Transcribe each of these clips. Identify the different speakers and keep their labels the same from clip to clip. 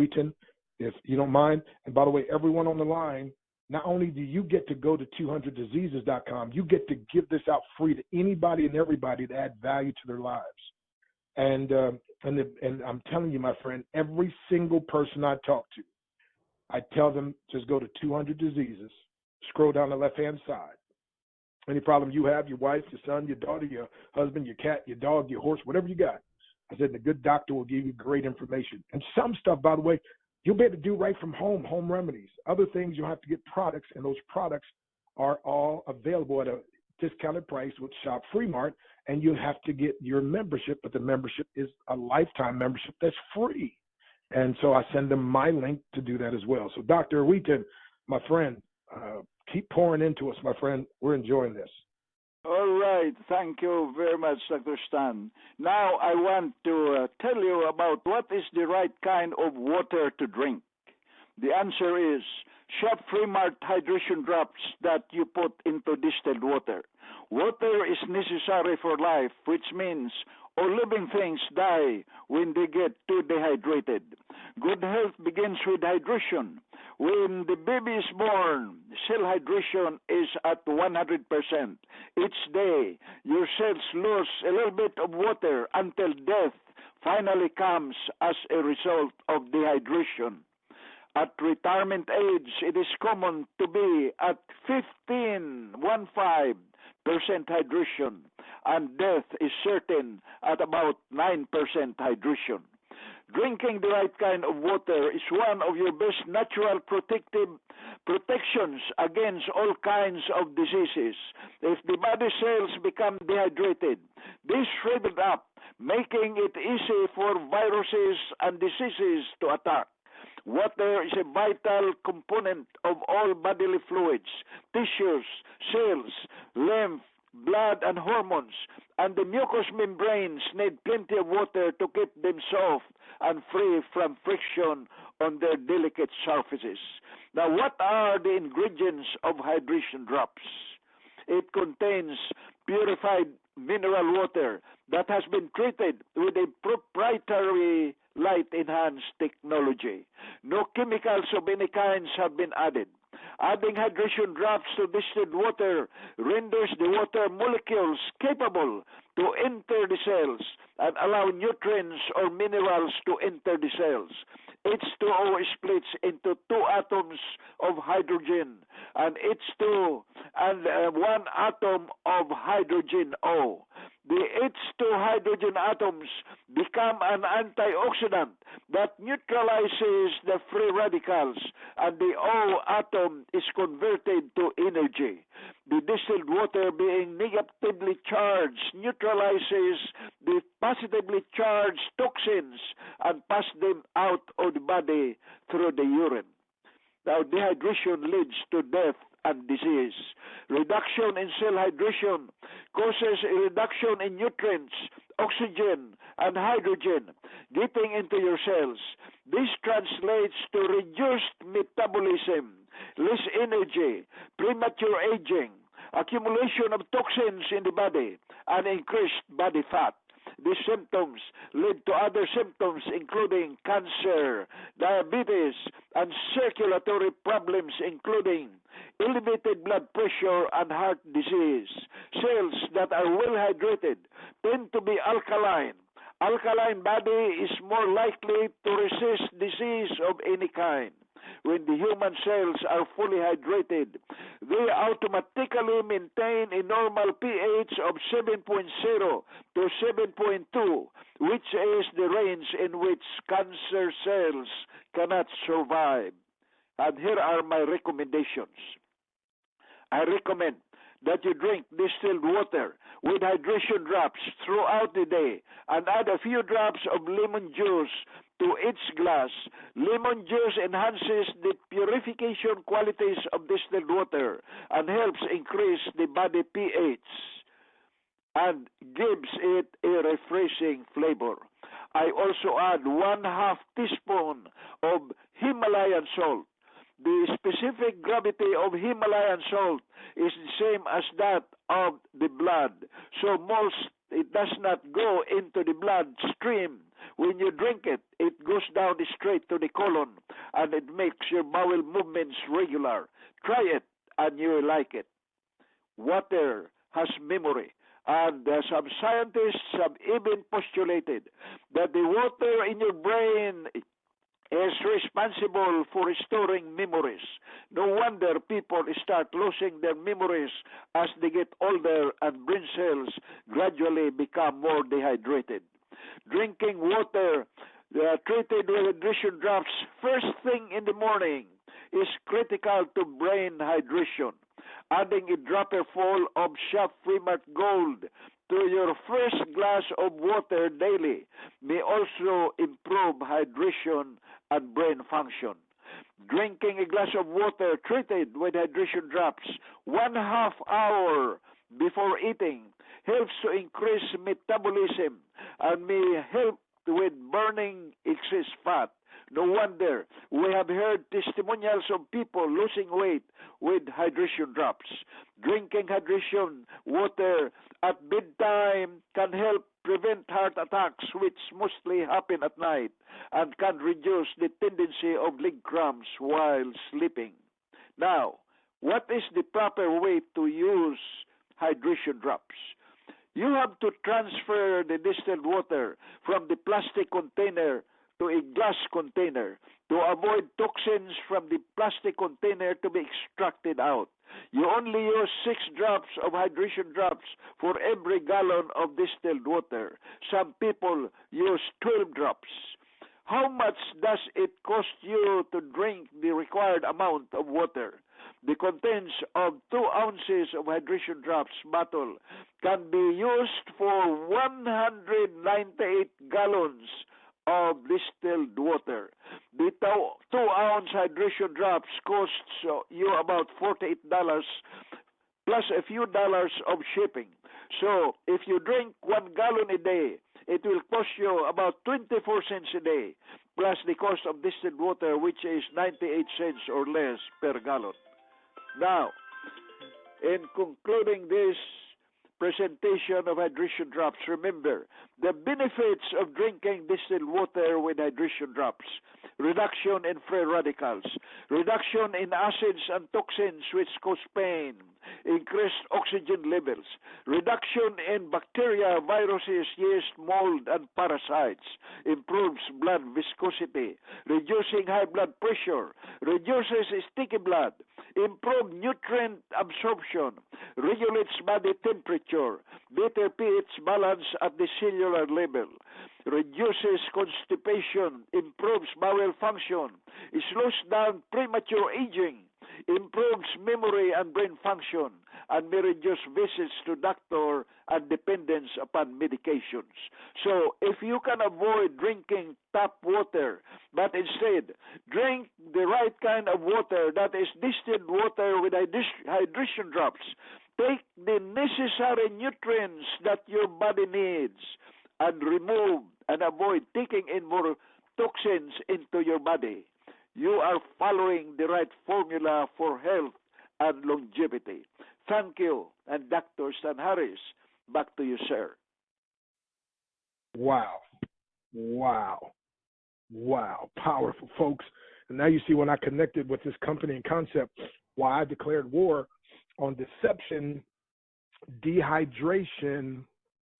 Speaker 1: Awitan, if you don't mind. And by the way, everyone on the line, not only do you get to go to 200diseases.com, you get to give this out free to anybody and everybody to add value to their lives. And I'm telling you, my friend, every single person I talk to, I tell them just go to 200 Diseases, scroll down the left-hand side. Any problem you have, your wife, your son, your daughter, your husband, your cat, your dog, your horse, whatever you got, I said the good doctor will give you great information. And some stuff, by the way, you'll be able to do right from home, home remedies. Other things, you'll have to get products, and those products are all available at a discounted price with Shop Free Mart, and you have to get your membership, but the membership is a lifetime membership that's free. And so I send them my link to do that as well. So Dr. Awitan, my friend, keep pouring into us, my friend. We're enjoying this.
Speaker 2: All right. Thank you very much, Dr. Stan. Now I want to tell you about what is the right kind of water to drink. The answer is Shop Free Mart hydration drops that you put into distilled water. Water is necessary for life, which means all living things die when they get too dehydrated. Good health begins with hydration. When the baby is born, cell hydration is at 100%. Each day, your cells lose a little bit of water until death finally comes as a result of dehydration. At retirement age, it is common to be at 15% hydration, and death is certain at about 9% hydration. Drinking the right kind of water is one of your best natural protections against all kinds of diseases. If the body cells become dehydrated, they shrivel up, making it easy for viruses and diseases to attack. Water is a vital component of all bodily fluids, tissues, cells, lymph, blood, and hormones, and the mucous membranes need plenty of water to keep them soft and free from friction on their delicate surfaces. Now, what are the ingredients of hydration drops? It contains purified mineral water that has been treated with a proprietary light-enhanced technology. No chemicals of any kinds have been added. Adding hydration drops to distilled water renders the water molecules capable to enter the cells and allow nutrients or minerals to enter the cells. H2O splits into two atoms of hydrogen and H2 and one atom of hydrogen O. The H2 hydrogen atoms become an antioxidant that neutralizes the free radicals, and the O atom is converted to energy. The distilled water, being negatively charged, neutralizes the positively charged toxins and pass them out of the body through the urine. Now, dehydration leads to death and disease. Reduction in cell hydration causes a reduction in nutrients, oxygen, and hydrogen getting into your cells. This translates to reduced metabolism, less energy, premature aging, accumulation of toxins in the body, and increased body fat. These symptoms lead to other symptoms including cancer, diabetes, and circulatory problems including elevated blood pressure and heart disease. Cells that are well hydrated tend to be alkaline. Alkaline body is more likely to resist disease of any kind. When the human cells are fully hydrated, they automatically maintain a normal pH of 7.0 to 7.2, which is the range in which cancer cells cannot survive. And here are my recommendations. I recommend that you drink distilled water with hydration drops throughout the day and add a few drops of lemon juice to each glass. Lemon juice enhances the purification qualities of distilled water and helps increase the body pH and gives it a refreshing flavor. I also add 1/2 teaspoon of Himalayan salt. The specific gravity of Himalayan salt is the same as that of the blood, so it does not go into the bloodstream When you drink it, it goes down straight to the colon and it makes your bowel movements regular. Try it and you will like it. Water has memory. And some scientists have even postulated that the water in your brain is responsible for storing memories. No wonder people start losing their memories as they get older and brain cells gradually become more dehydrated. Drinking water treated with hydration drops first thing in the morning is critical to brain hydration. Adding a dropperful of shop-free marked gold to your first glass of water daily may also improve hydration and brain function. Drinking a glass of water treated with hydration drops 1/2 hour before eating helps to increase metabolism and may help with burning excess fat. No wonder we have heard testimonials of people losing weight with hydration drops. Drinking hydration water at bedtime can help prevent heart attacks, which mostly happen at night, and can reduce the tendency of leg cramps while sleeping. Now, what is the proper way to use hydration drops? You have to transfer the distilled water from the plastic container to a glass container to avoid toxins from the plastic container to be extracted out. You only use 6 drops of hydration drops for every gallon of distilled water. Some people use 12 drops. How much does it cost you to drink the required amount of water? The contents of 2 ounces of hydration drops bottle can be used for 198 gallons of distilled water. The 2-ounce hydration drops costs you about $48 plus a few dollars of shipping. So if you drink 1 gallon a day, it will cost you about 24 cents a day plus the cost of distilled water, which is 98 cents or less per gallon. Now, in concluding this presentation of hydration drops, remember the benefits of drinking distilled water with hydration drops: reduction in free radicals, reduction in acids and toxins which cause pain, increased oxygen levels, reduction in bacteria, viruses, yeast, mold, and parasites, improves blood viscosity, reducing high blood pressure, reduces sticky blood, improves nutrient absorption, regulates body temperature, better pH balance at the cellular level, reduces constipation, improves bowel function, slows down premature aging, improves memory and brain function, and may reduce visits to doctor and dependence upon medications. So if you can avoid drinking tap water, but instead drink the right kind of water, that is distilled water with hydration drops, take the necessary nutrients that your body needs and remove and avoid taking in more toxins into your body, you are following the right formula for health and longevity. Thank you. And Dr. Stan Harris, back to you, sir.
Speaker 1: Wow. Powerful, folks. And now you see, when I connected with this company and concept, why I declared war on deception, dehydration,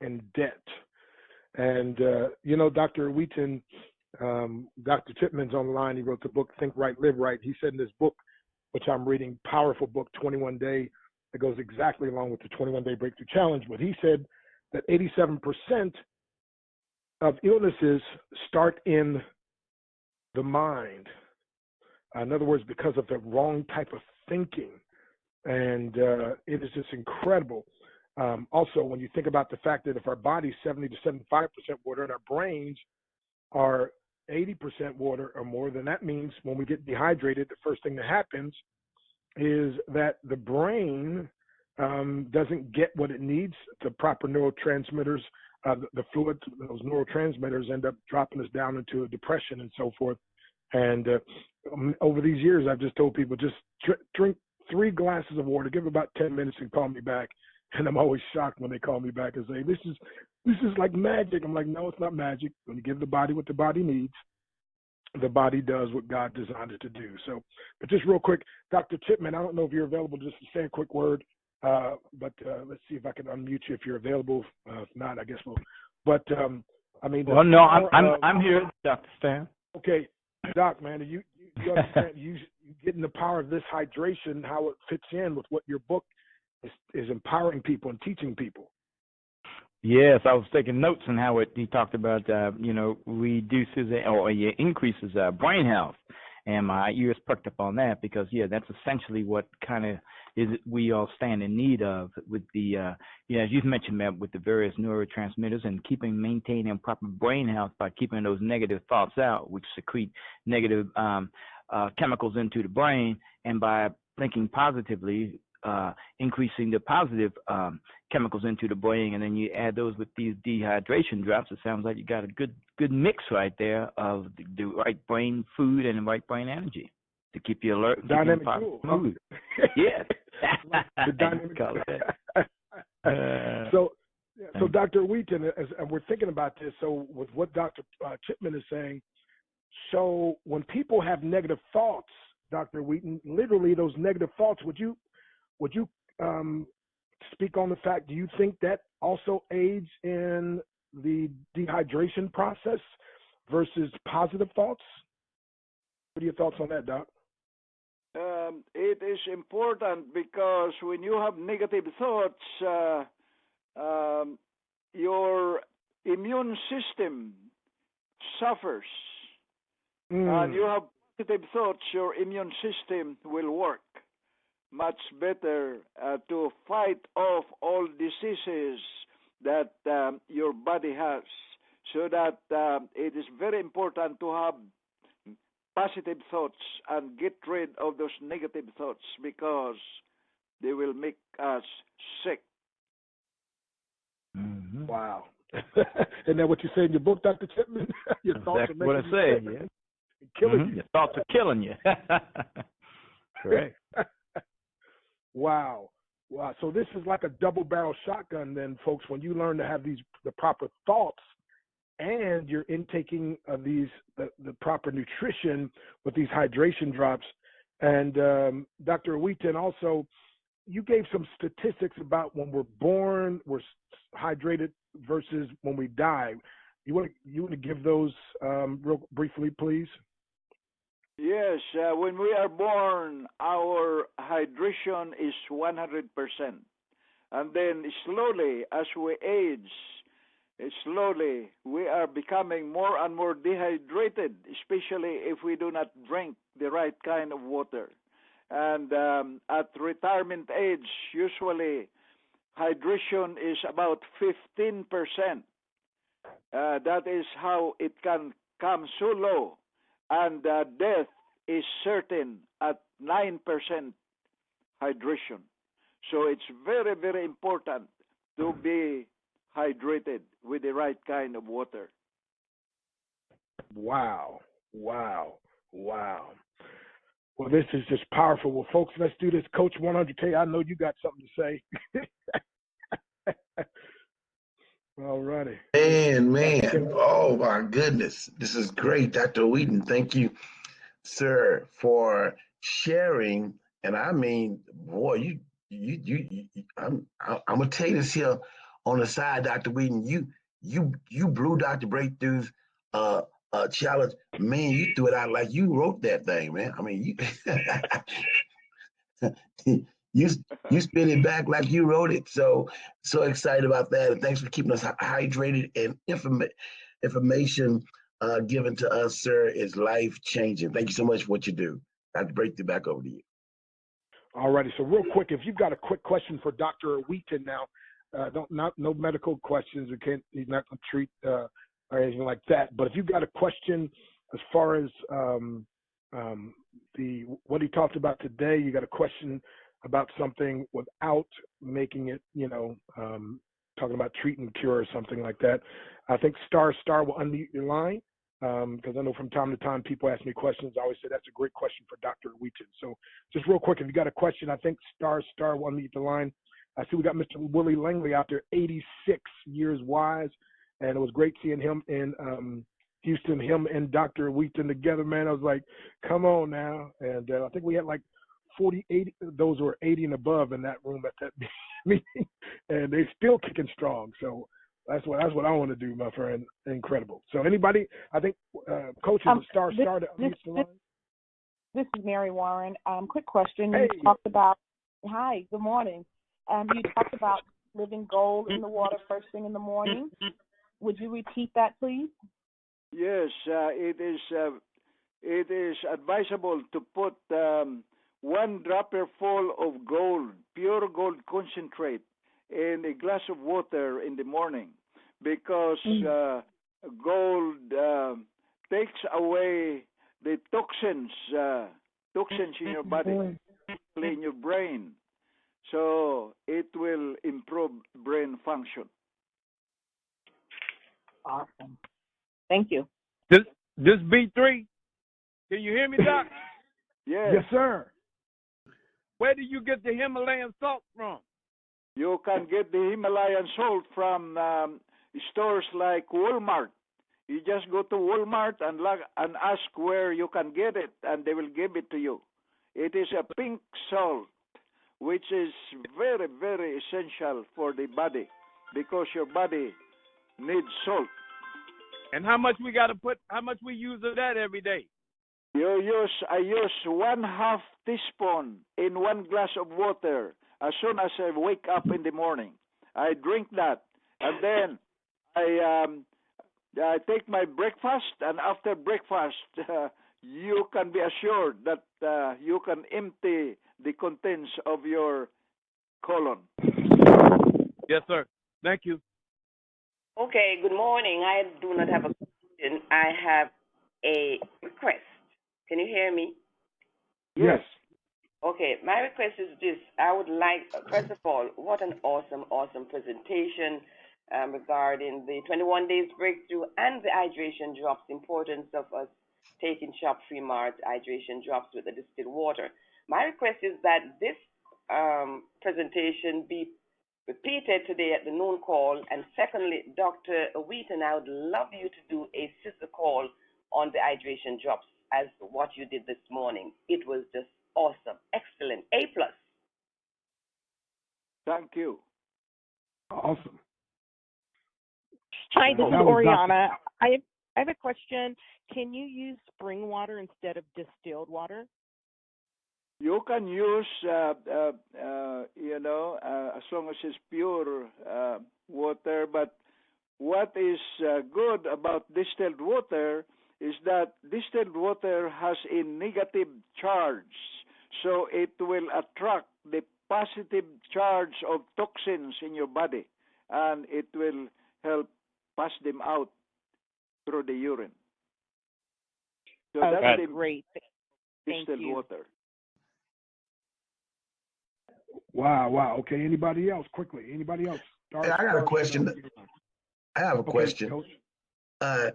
Speaker 1: and debt. And, Dr. Awitan, Dr. Chipman's on the line. He wrote the book, Think Right, Live Right. He said in this book, which I'm reading, powerful book, 21 Day, that goes exactly along with the 21-Day Breakthrough Challenge. But he said that 87% of illnesses start in the mind. In other words, because of the wrong type of thinking. And it is just incredible. Also, when you think about the fact that if our body's 70 to 75% water and our brains are 80% water or more, then that means when we get dehydrated, the first thing that happens is that the brain doesn't get what it needs. The proper neurotransmitters, the fluid, those neurotransmitters end up dropping us down into a depression and so forth. And over these years, I've just told people, just drink 3 glasses of water, give about 10 minutes and call me back. And I'm always shocked when they call me back and say, this is This is like magic. I'm like, no, it's not magic. When you give the body what the body needs, the body does what God designed it to do. So, but just real quick, Dr. Chipman, I don't know if you're available just to say a quick word, but let's see if I can unmute you if you're available. If not, I guess we'll. But I mean,
Speaker 3: well, no, I'm here, Dr. Stan.
Speaker 1: Okay, Doc, man, you understand you getting the power of this hydration, how it fits in with what your book is empowering people and teaching people.
Speaker 3: Yes, I was taking notes on how he talked about, reduces or increases brain health. And my ears perked up on that because, that's essentially what kind of is we all stand in need of with the, as you've mentioned, Matt, with the various neurotransmitters and maintaining proper brain health by keeping those negative thoughts out, which secrete negative chemicals into the brain, and by thinking positively, increasing the positive chemicals into the brain, and then you add those with these dehydration drops. It sounds like you got a good mix right there of the right brain food and the right brain energy to keep you alert.
Speaker 1: Dynamic duel.
Speaker 3: Yes.
Speaker 1: The dynamic. So, Dr. Awitan, as we're thinking about this, so with what Dr. Chipman is saying, so when people have negative thoughts, Dr. Awitan, literally those negative thoughts, would you speak on the fact, do you think that also aids in the dehydration process versus positive thoughts? What are your thoughts on that, Doc?
Speaker 2: It is important because when you have negative thoughts, your immune system suffers. And you have positive thoughts, your immune system will work much better to fight off all diseases that your body has. So that it is very important to have positive thoughts and get rid of those negative thoughts because they will make us sick.
Speaker 1: Mm-hmm. Wow. Isn't that what you say in your book, Dr. Chipman? Your thoughts
Speaker 3: That's what I say. Yeah.
Speaker 1: Killing you.
Speaker 3: Your thoughts are killing you. Correct.
Speaker 1: Wow. So this is like a double-barrel shotgun then, folks, when you learn to have the proper thoughts and you're intaking of the proper nutrition with these hydration drops. And Dr. Awitan, also, you gave some statistics about when we're born, we're hydrated versus when we die. You want to give those real briefly, please?
Speaker 2: Yes, when we are born, our hydration is 100%. And then slowly, as we age, slowly we are becoming more and more dehydrated, especially if we do not drink the right kind of water. And at retirement age, usually hydration is about 15%. That is how it can come so low. And death is certain at 9% hydration. So it's very, very important to be hydrated with the right kind of water.
Speaker 1: Wow. Well, this is just powerful. Well, folks, let's do this. Coach 100K, I know you got something to say. All righty.
Speaker 4: Man. Oh, my goodness. This is great, Dr. Awitan. Thank you, sir, for sharing. And I mean, boy, I'm gonna tell you this here on the side, Dr. Awitan. You blew Dr. Breakthrough's challenge. Man, you threw it out like you wrote that thing, man. I mean, you spit it back like you wrote it. So excited about that. And thanks for keeping us hydrated, and information given to us, sir, is life changing. Thank you so much for what you do. Dr. Breakthrough, back over to you.
Speaker 1: All righty. So real quick, if you've got a quick question for Dr. Awitan now, no medical questions. He's not going to treat or anything like that. But if you've got a question as far as what he talked about today, you got a question about something without making it, talking about treat and cure or something like that, I think Star will unmute your line, because I know from time to time people ask me questions. I always say that's a great question for Dr. Awitan. So just real quick, if you got a question, I think Star will unmute the line. I see we got Mr. Willie Langley out there, 86 years wise, and it was great seeing him in Houston, him and Dr. Awitan together, man. I was like, come on now. And I think we had like 80, those who were 80 and above in that room at that meeting, and they're still kicking strong. So that's what I want to do, my friend. Incredible. So anybody, I think Coach is a star to unmute the line.
Speaker 5: This is Mary Warren. Quick question.
Speaker 1: Hey.
Speaker 5: You talked about, hi, good morning. You talked about living gold in the water first thing in the morning. Would you repeat that, please?
Speaker 2: Yes, it is advisable to put 1 dropper full of gold, pure gold concentrate, in a glass of water in the morning, because gold takes away the toxins in your body, in your brain. So it will improve brain function.
Speaker 5: Awesome. Thank you.
Speaker 6: This B3, can you hear me, Doc?
Speaker 1: Yes, sir.
Speaker 6: Where do you get the Himalayan salt from?
Speaker 2: You can get the Himalayan salt from stores like Walmart. You just go to Walmart and ask where you can get it, and they will give it to you. It is a pink salt, which is very, very essential for the body, because your body needs salt.
Speaker 6: And how much we use of that every day?
Speaker 2: I use 1/2 teaspoon in 1 glass of water as soon as I wake up in the morning. I drink that, and then I take my breakfast, and after breakfast, you can be assured that you can empty the contents of your colon.
Speaker 6: Yes, sir. Thank you.
Speaker 7: Okay, good morning. I do not have a question. I have a request. Can you hear me?
Speaker 1: Yes.
Speaker 7: Okay, my request is this. I would like, first of all, what an awesome presentation regarding the 21 days breakthrough and the hydration drops, importance of us taking Shop-Free Mart hydration drops with the distilled water. My request is that this presentation be repeated today at the noon call. And secondly, Dr. Awitan, I would love you to do a sister call on the hydration drops as what you did this morning. It was just awesome, excellent, A+.
Speaker 2: Thank you.
Speaker 1: Awesome.
Speaker 8: Hi, this is
Speaker 1: That was
Speaker 8: Oriana. I have a question. Can you use spring water instead of distilled water?
Speaker 2: You can use, as long as it's pure water. But what is good about distilled water is that distilled water has a negative charge, so it will attract the positive charge of toxins in your body, and it will help pass them out through the urine. So
Speaker 8: Okay,
Speaker 2: that's the
Speaker 8: great. Thank
Speaker 2: distilled
Speaker 8: you.
Speaker 2: water.
Speaker 1: Wow. Okay, anybody else? Quickly, anybody else?
Speaker 4: Hey, I got a question. I have a question.
Speaker 1: Coach.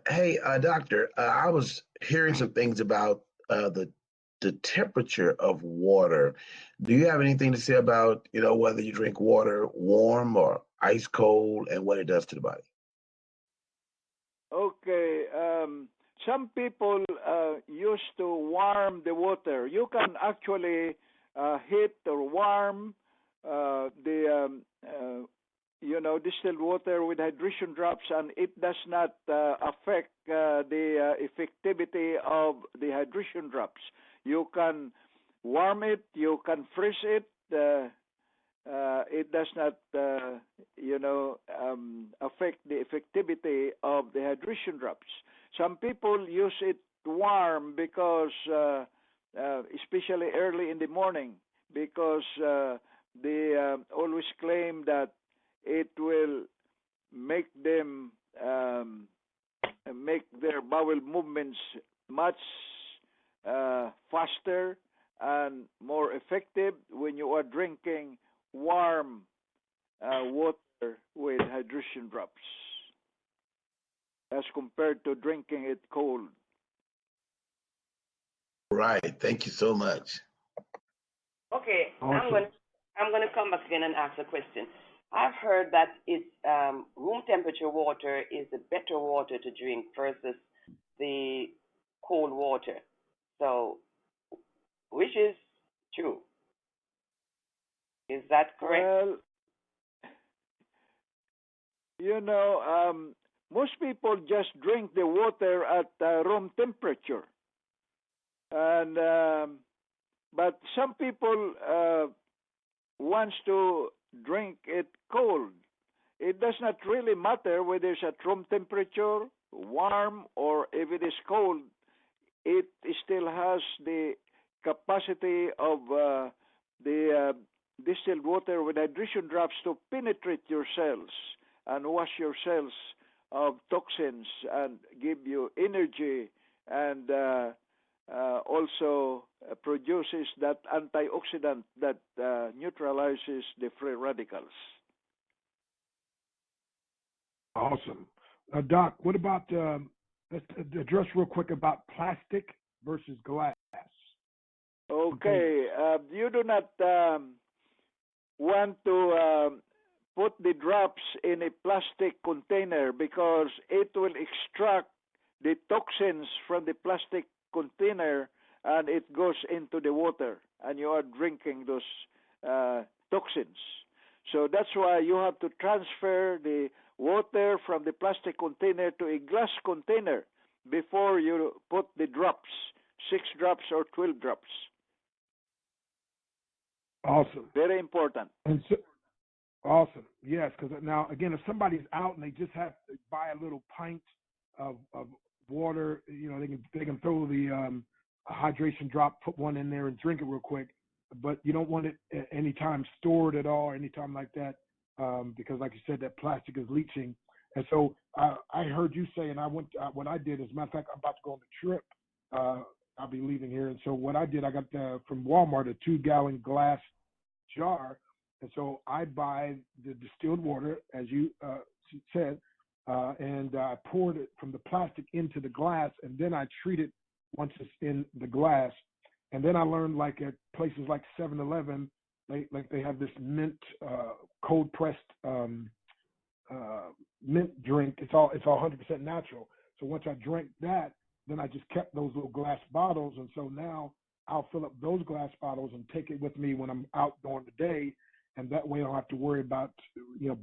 Speaker 4: Hey, doctor, I was hearing some things about the temperature of water. Do you have anything to say about, whether you drink water warm or ice cold and what it does to the body?
Speaker 2: Okay. Some people used to warm the water. You can actually heat or warm the distilled water with hydration drops, and it does not affect the effectivity of the hydration drops. You can warm it, you can freeze it. It does not, affect the effectivity of the hydration drops. Some people use it warm because, especially early in the morning, because they always claim that it will make them make their bowel movements much faster and more effective when you are drinking warm water with hydration drops as compared to drinking it cold.
Speaker 4: Right. Thank you so much.
Speaker 7: Okay,
Speaker 1: Awesome.
Speaker 7: I'm going to come back again and ask a question. I've heard that it's room temperature water is the better water to drink versus the cold water. So, which is true? Is that correct?
Speaker 2: Well, most people just drink the water at room temperature, and but some people wants to drink it cold. It does not really matter whether it's at room temperature, warm, or if it is cold. It still has the capacity of the distilled water with hydration drops to penetrate your cells and wash your cells of toxins and give you energy, and also produces that antioxidant that neutralizes the free radicals.
Speaker 1: Awesome. Doc, what about, let's address real quick about plastic versus glass.
Speaker 2: Okay, you do not want to put the drops in a plastic container because it will extract the toxins from the plastic container and it goes into the water and you are drinking those toxins. So that's why you have to transfer the water from the plastic container to a glass container before you put the drops, 6 drops or 12 drops.
Speaker 1: Awesome.
Speaker 2: Very important.
Speaker 1: And so, awesome. Yes, because now, again, if somebody's out and they just have to buy a little pint of water, they can throw the hydration drop, put one in there and drink it real quick. But you don't want it at any time stored at all, or anytime like that, because, like you said, that plastic is leaching. And so I heard you say, and I went. What I did, as a matter of fact, I'm about to go on the trip. I'll be leaving here, and so what I did, I got from Walmart a 2-gallon glass jar, and so I buy the distilled water, as you said, and I poured it from the plastic into the glass, and then I treat it once it's in the glass. And then I learned, like at places like 7-Eleven, they have this mint, cold pressed mint drink. It's all 100% natural. So once I drank that, then I just kept those little glass bottles, and so now I'll fill up those glass bottles and take it with me when I'm out during the day, and that way I don't have to worry about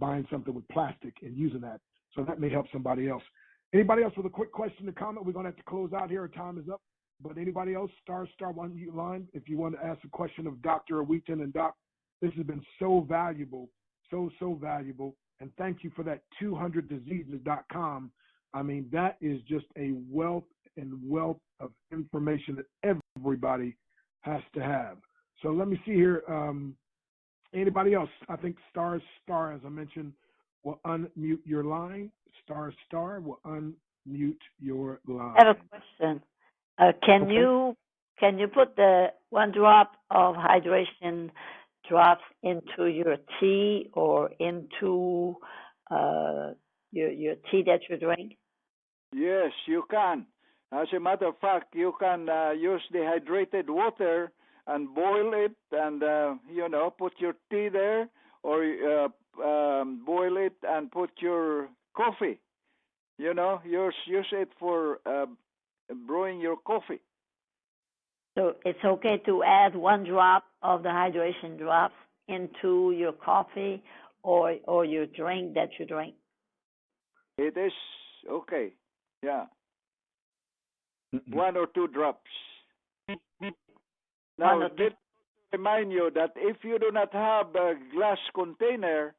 Speaker 1: buying something with plastic and using that. So that may help somebody else. Anybody else with a quick question or comment? We're going to have to close out here. Our time is up. But anybody else, star one line, if you want to ask a question of Dr. Awitan. And Doc, this has been so valuable, so valuable. And thank you for that 200diseases.com. I mean, that is just a wealth of information that everybody has to have. So let me see here. Anybody else? I think star, as I mentioned, will unmute your line. Star will unmute your line.
Speaker 9: I have a question. Can you put the 1 drop of hydration drops into your tea or into your tea that you drink?
Speaker 2: Yes, you can. As a matter of fact, you can use dehydrated water and boil it, and put your tea there, or boil it and put your coffee. Use it for brewing your coffee.
Speaker 9: So it's okay to add 1 drop of the hydration drops into your coffee or your drink that you drink.
Speaker 2: It is okay. Yeah. 1 or 2 drops. Now, let me remind you that if you do not have a glass container,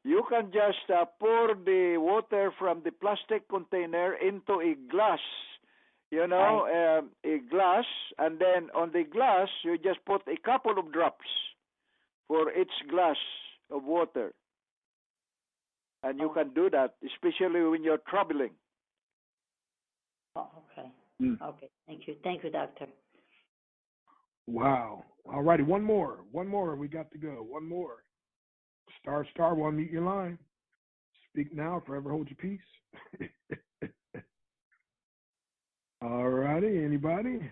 Speaker 2: you can just pour the water from the plastic container into a glass, a glass, and then on the glass, you just put a couple of drops for each glass of water. And you can do that, especially when you're traveling.
Speaker 9: Oh, okay. Okay. Thank you, doctor.
Speaker 1: Wow. All righty. One more. We got to go. One more. Star will unmute your line. Speak now, forever hold your peace. All righty. Anybody?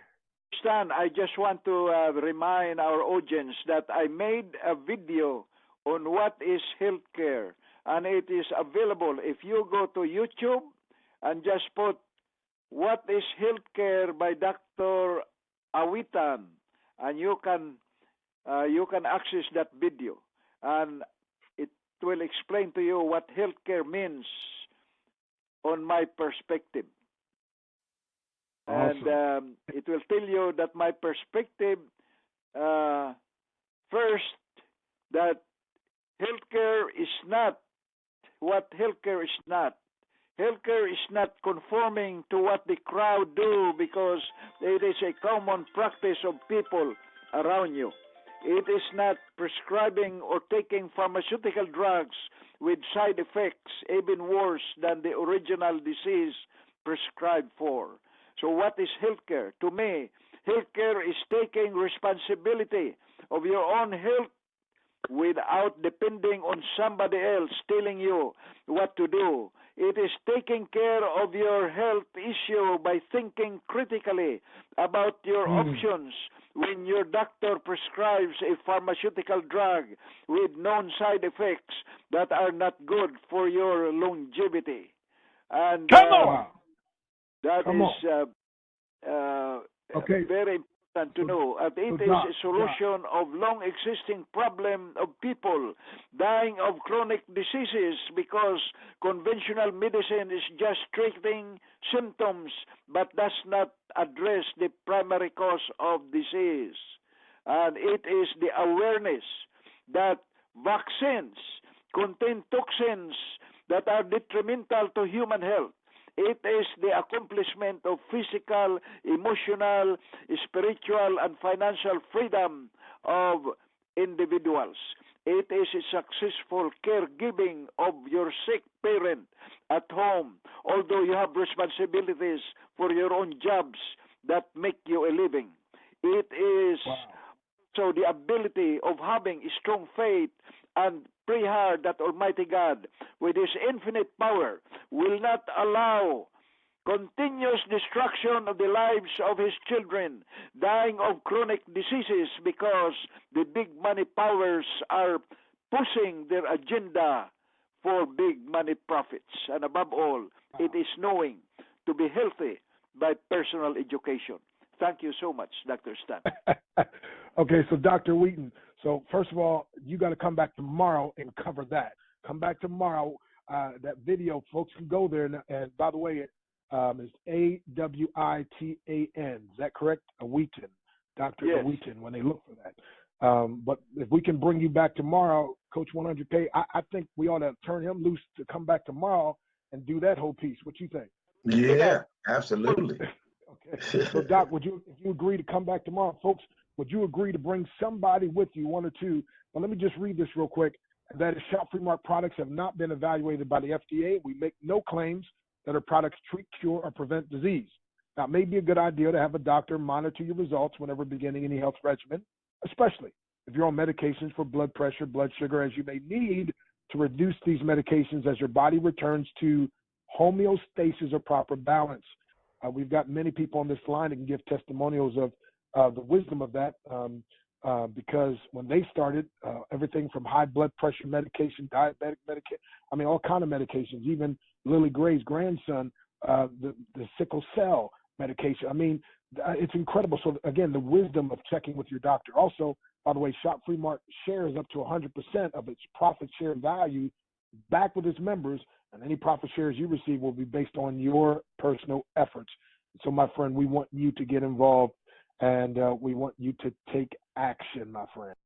Speaker 2: Stan, I just want to remind our audience that I made a video on what is healthcare, and it is available. If you go to YouTube and just put "What is Healthcare" by Dr. Awitan, and you can access that video, and it will explain to you what healthcare means on my perspective.
Speaker 1: Awesome.
Speaker 2: And it will tell you that my perspective, first, that healthcare is not what healthcare is not. Healthcare is not conforming to what the crowd do because it is a common practice of people around you. It is not prescribing or taking pharmaceutical drugs with side effects even worse than the original disease prescribed for. So what is healthcare? To me, healthcare is taking responsibility of your own health without depending on somebody else telling you what to do. It is taking care of your health issue by thinking critically about your options when your doctor prescribes a pharmaceutical drug with known side effects that are not good for your longevity. And that is very important to know. And it is a solution of long-existing problem of people dying of chronic diseases because conventional medicine is just treating symptoms but does not address the primary cause of disease. And it is the awareness that vaccines contain toxins that are detrimental to human health. It is the accomplishment of physical, emotional, spiritual, and financial freedom of individuals. It is a successful caregiving of your sick parent at home, although you have responsibilities for your own jobs that make you a living. It is so the ability of having a strong faith and pray hard that Almighty God, with His infinite power, will not allow continuous destruction of the lives of His children dying of chronic diseases because the big money powers are pushing their agenda for big money profits. And above all, it is knowing to be healthy by personal education. Thank you so much, Dr. Stan.
Speaker 1: Okay, so Dr. Wheaton, so first of all, you got to come back tomorrow and cover that. Come back tomorrow. That video, folks can go there. And by the way, it's Awitan. Is that correct? Awitan. Dr.
Speaker 2: Yes.
Speaker 1: Awitan, when they look for that. But if we can bring you back tomorrow, Coach 100K, I think we ought to turn him loose to come back tomorrow and do that whole piece. What you think?
Speaker 4: Yeah, absolutely.
Speaker 1: Okay. So, Doc, if you agree to come back tomorrow, folks, would you agree to bring somebody with you, one or two? But let me just read this real quick. That is, shop-free mark products have not been evaluated by the FDA. We make no claims that our products treat, cure, or prevent disease. Now, it may be a good idea to have a doctor monitor your results whenever beginning any health regimen, especially if you're on medications for blood pressure, blood sugar, as you may need to reduce these medications as your body returns to homeostasis or proper balance. We've got many people on this line that can give testimonials of the wisdom of that because when they started, everything from high blood pressure medication, diabetic medication, I mean, all kind of medications, even Lily Gray's grandson, the sickle cell medication. I mean, it's incredible. So, again, the wisdom of checking with your doctor. Also, by the way, Shop Free Mark shares up to 100% of its profit share value back with its members, and any profit shares you receive will be based on your personal efforts. So, my friend, we want you to get involved, and we want you to take action, my friend.